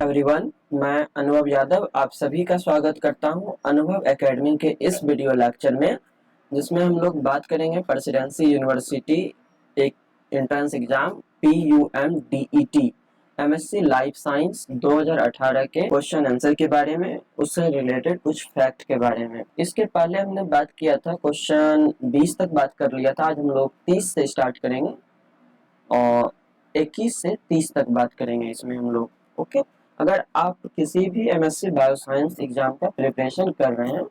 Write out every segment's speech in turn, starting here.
Everyone, मैं अनुभव यादव आप सभी का स्वागत करता हूं अनुभव एकेडमी के इस वीडियो लेक्चर में, जिसमें हम लोग बात करेंगे प्रेसिडेंसी यूनिवर्सिटी एक entrance exam PUMDET MSc life science 2018 के क्वेश्चन आंसर के बारे में, उससे रिलेटेड कुछ फैक्ट के बारे में। इसके पहले हमने बात किया था, क्वेश्चन 20 तक बात कर लिया था। आज हम लोग 30 से स्टार्ट करेंगे और 21 से 30 तक बात करेंगे इसमें हम लोग। ओके, अगर आप किसी भी MSc बायोसाइंस एग्जाम का प्रिपरेशन कर रहे हैं,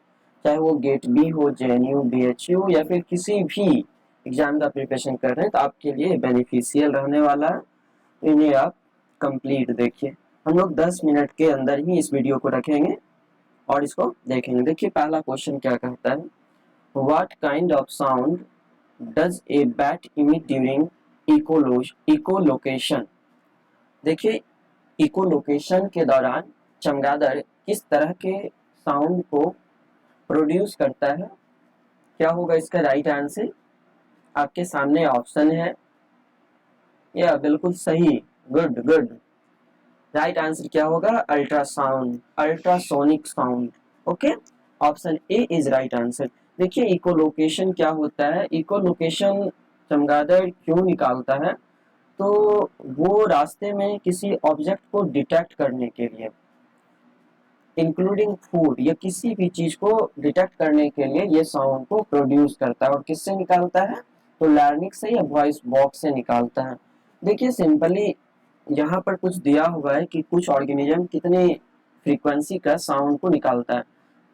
चाहे वो गेट बी हो, JNU, BHU या फिर किसी भी एग्जाम का प्रिपरेशन कर रहे हैं, तो आपके लिए बेनिफिशियल रहने वाला है। तो इन्हें आप कंप्लीट देखिए। हम लोग 10 मिनट के अंदर ही इस वीडियो को रखेंगे और इसको देखेंगे। देखिए पहला क्वेश्चन क्या कहता है, what kind of sound does a bat emit during echolocation. देखिए इकोलोकेशन के दौरान चमगादड़ किस तरह के साउंड को प्रोड्यूस करता है। क्या होगा इसका राइट आंसर? आपके सामने ऑप्शन है, या बिल्कुल सही, गुड गुड। राइट आंसर क्या होगा? Ultrasound, ultrasonic sound. Okay, option A is right answer. देखिए इकोलोकेशन क्या होता है, इकोलोकेशन चमगादड़ क्यों निकालता है, तो वो रास्ते में किसी ऑब्जेक्ट को डिटेक्ट करने के लिए, इंक्लूडिंग फूड या किसी भी चीज को डिटेक्ट करने के लिए ये साउंड को प्रोड्यूस करता है। और किससे निकालता है? तो लार्निक्स से या वॉइस बॉक्स से निकालता है। देखिए सिंपली यहाँ पर कुछ दिया हुआ है कि कुछ ऑर्गेनिज्म कितने फ्रीक्वेंसी का साउंड को निकालता है।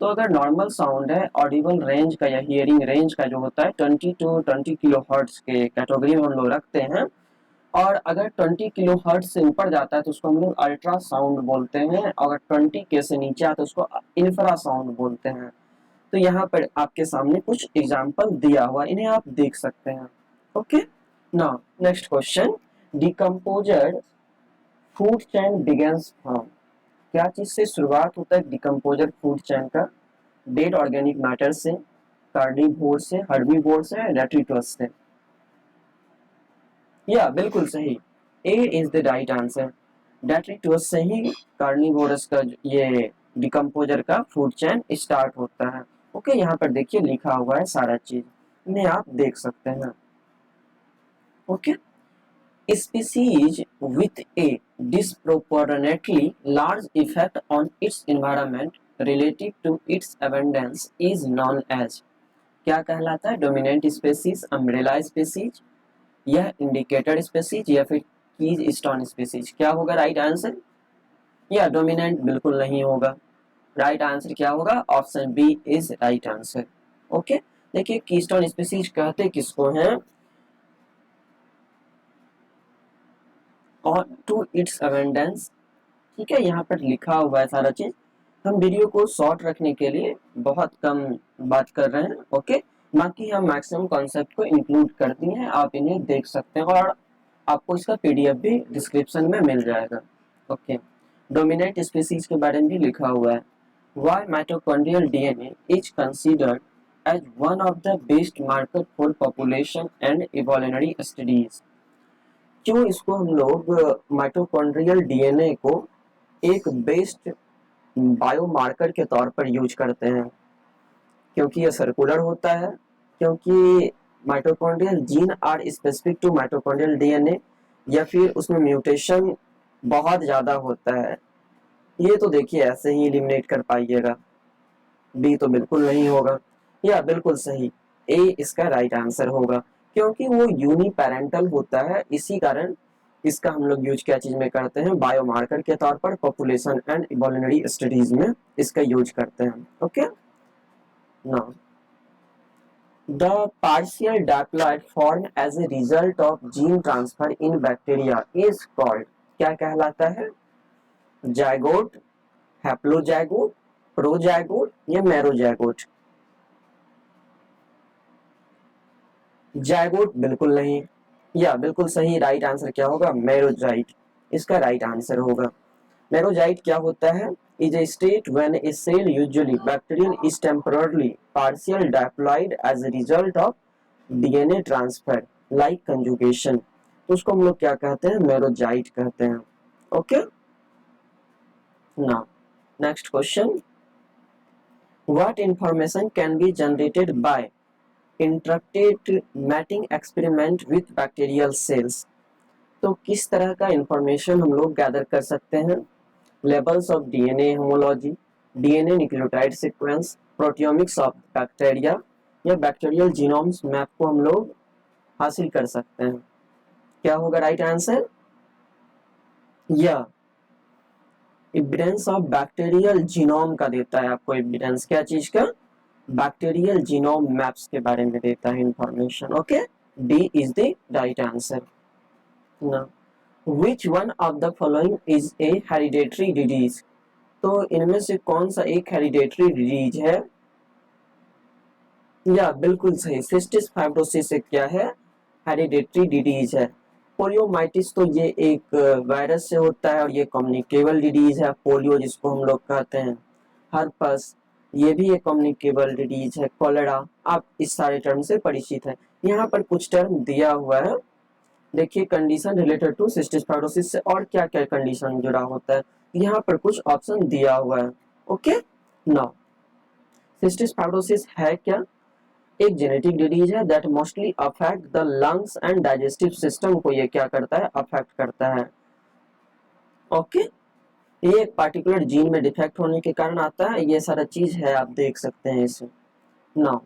तो अगर नॉर्मल साउंड है, ऑडिबल रेंज का या हियरिंग रेंज का जो होता है 20 to 20 किलो हर्ट्ज के कैटेगरी में हम लोग रखते हैं। और अगर 20 किलो हर्ट्ज से ऊपर जाता है तो उसको हम लोग अल्ट्रा साउंड बोलते हैं। अगर 20 के से नीचे आता है तो उसको इंफ्रा साउंड बोलते हैं। तो यहाँ पर आपके सामने कुछ एग्जाम्पल दिया हुआ, इन्हें आप देख सकते हैं। Okay, now next question, decomposer food chain begins from. क्या चीज से शुरुआत होता है डिकम्पोजर फूड चेन का? डेड ऑर्गेनिक मैटर से, कार्निवोर से, हर्बीवोर से, डेट्रिटस से। या बिल्कुल सही, A is the right answer. Detritus से ही कार्निवोरस का ये डिकम्पोजर का फूड चेन स्टार्ट होता है। ओके, यहाँ पर देखिए लिखा हुआ है सारा चीज, इन्हें आप देख सकते हैं। Okay, species with a disproportionately large effect on its environment relative to its abundance is known as। क्या कहलाता है? डोमिनेंट स्पेसीज, अम्ब्रेला स्पेसीज, यह इंडिकेटर स्पेसीज या फिर कीज स्टोन स्पेसीज। क्या होगा राइट आंसर? या डोमिनेंट बिल्कुल नहीं होगा। राइट आंसर क्या होगा? Option B is right answer. Okay, देखिए कीस्टोन स्पेसीज कहते किसको हैं? और टू इट्स अबेंडेंस। ठीक है, यहाँ पर लिखा हुआ है सारा चीज। हम वीडियो को शॉर्ट रखने के लिए बहुत कम बात कर रहे हैं। ओके, बाकी हम मैक्सिमम कॉन्सेप्ट को इंक्लूड कर दिए हैं, आप इन्हें देख सकते हैं और आपको इसका PDF भी डिस्क्रिप्शन में मिल जाएगा। ओके, डोमिनेंट स्पीसीज के बारे में भी लिखा हुआ है। Why mitochondrial DNA is considered as one of the best marker for population and evolutionary studies. क्यों इसको हम लोग माइटोकॉन्ड्रियल DNA को एक बेस्ट बायोमार्कर के तौर पर यूज करते हैं? क्योंकि यह सर्कुलर होता है, क्योंकि mitochondrial gene are specific to mitochondrial DNA, या फिर उसमें म्यूटेशन बहुत ज्यादा होता है। ये तो देखिए ऐसे ही एलिमिनेट कर पाइएगा, बी तो बिल्कुल नहीं होगा। या बिल्कुल सही, ए इसका राइट आंसर होगा, क्योंकि वो यूनिपेरेंटल होता है। इसी कारण इसका हम लोग यूज क्या चीज में करते हैं? बायोमार्कर के तौर पर पॉपुलेशन एंड इवोल्यूशनरी स्टडीज में इसका यूज करते हैं। Okay, now the partial diploid form as a result of gene transfer in bacteria is called. क्या कहलाता है? जायगोट, हैप्लोजायगोट, प्रोजायगोट या मैरोजायगोट? जायगोट बिल्कुल नहीं। या बिल्कुल सही, राइट आंसर क्या होगा? मैरोजाइट इसका राइट आंसर होगा। मैरोजाइट क्या होता है? Is a state when a cell usually bacterial is temporarily partial diploid as a result of DNA transfer like conjugation. तो उसको हम लोग क्या कहते हैं? मैरोजाइट कहते हैं। Okay, Now, next question. What information can be generated by interrupted mating experiment with bacterial cells? तो किस तरह का इंफॉर्मेशन हम लोग गैदर कर सकते हैं? Levels of DNA homology, DNA nucleotide sequence, proteomics of bacteria या बैक्टीरियल जीनोम्स मैप को हम लोग हासिल कर सकते हैं। क्या होगा राइट आंसर? या एविडेंस ऑफ बैक्टीरियल जीनोम का देता है आपको एविडेंस, क्या चीज का? बैक्टीरियल जीनोम मैप्स के बारे में देता है information. Okay, D is the right answer. ना which one of the following is a hereditary disease? तो इनमें से कौन सा एक हेरिडेटरी डिजीज है? या बिल्कुल सही, सिस्टिस फाइब्रोसिस एक क्या है? हेरिडेटरी डिजीज है। पोलियोमाइटिस तो ये एक वायरस से होता है और ये कम्युनिकेबल डिजीज है। पोलियो जिसको हम लोग कहते हैं, हर्पस ये भी एक कम्युनिकेबल डिजीज है। कोलेरा, आप इस सारे टर्म से परिचित हैं। यहाँ पर कुछ टर्म दिया हुआ है, देखिए condition related to cystic fibrosis से और क्या क्या कंडीशन जुड़ा होता है, यहाँ पर कुछ ऑप्शन दिया हुआ है। ओके, नाउ सिस्टिस फाइब्रोसिस है क्या? एक जेनेटिक डिजीज है that mostly affect the lungs and digestive system को ये क्या करता है? अफेक्ट करता है। ओके, ये एक पार्टिकुलर जीन में डिफेक्ट होने के कारण आता है, ये सारा चीज है, आप देख सकते हैं इसे। Now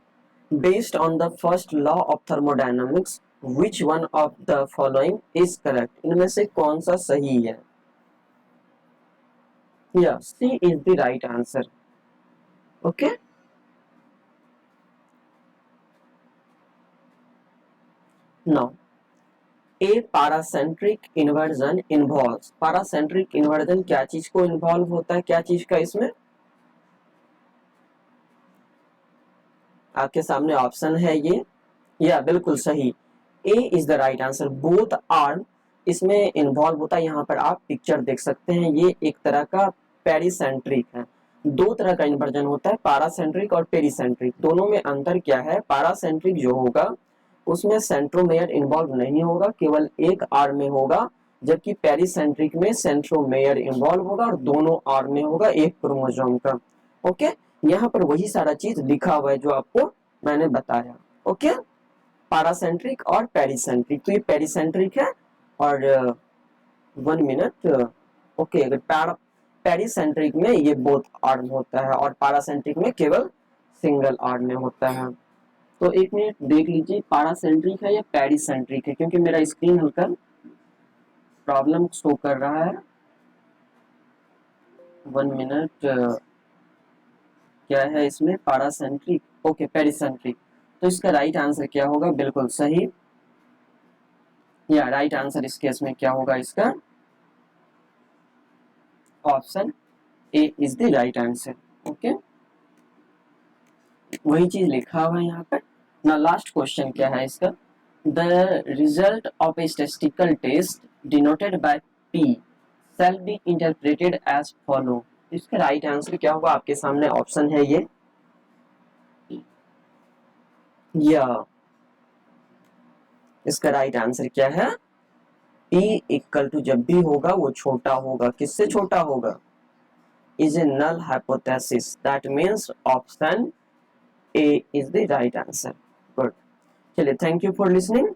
based on the first law of thermodynamics which one of the following is correct? इनमें से कौन सा सही है? या C is the right answer. Okay, now a paracentric inversion involves, paracentric inversion क्या चीज को इन्वॉल्व होता है, क्या चीज का? इसमें आपके सामने ऑप्शन है ये, या बिल्कुल सही, A is the right answer. Both arm इसमें इन्वॉल्व होता है। यहाँ पर आप पिक्चर देख सकते हैं, ये एक तरह का पेरिसेंट्रिक है। दो तरह का इन्वर्जन होता है, पारासेंट्रिक और पेरिसेंट्रिक। दोनों में अंतर क्या है? पारासेंट्रिक जो होगा उसमें सेंट्रोमेयर इन्वॉल्व नहीं होगा, केवल एक आर्म में होगा, जबकि पेरिसेंट्रिक में सेंट्रोमेयर इन्वॉल्व होगा और दोनों आर्म में होगा एक क्रोमोसोम का। ओके, यहाँ पर वही सारा चीज लिखा हुआ है जो आपको मैंने बताया। ओके, पारासेंट्रिक और पेरिसेंट्रिक, तो ये पेरिसेंट्रिक है। और 1 मिनट। ओके, अगर पेरिसेंट्रिक में ये बोथ आर्म होता है और पारासेंट्रिक में केवल सिंगल आर्म में होता है। तो 1 मिनट देख लीजिए, पारासेंट्रिक है या पेरिसेंट्रिक है, क्योंकि मेरा स्क्रीन हल्का प्रॉब्लम शो कर रहा है। 1 मिनट। क्या है इसमें? पारासेंट्रिक, ओके पेरिसेंट्रिक। तो इसका राइट आंसर क्या होगा? बिल्कुल सही, या राइट आंसर इस केस में क्या होगा? इसका option A is the right answer. Okay, वही चीज लिखा हुआ है यहाँ पर ना। लास्ट क्वेश्चन क्या है इसका? The result of a statistical test denoted by P shall be interpreted as follow. इसका राइट आंसर क्या होगा? आपके सामने ऑप्शन है ये, या इसका राइट आंसर क्या है? P इक्वल टू जब भी होगा वो छोटा होगा, किससे छोटा होगा? Is a null hypothesis, that means option A is the right answer. Good, चलिए, थैंक यू फॉर लिसनिंग।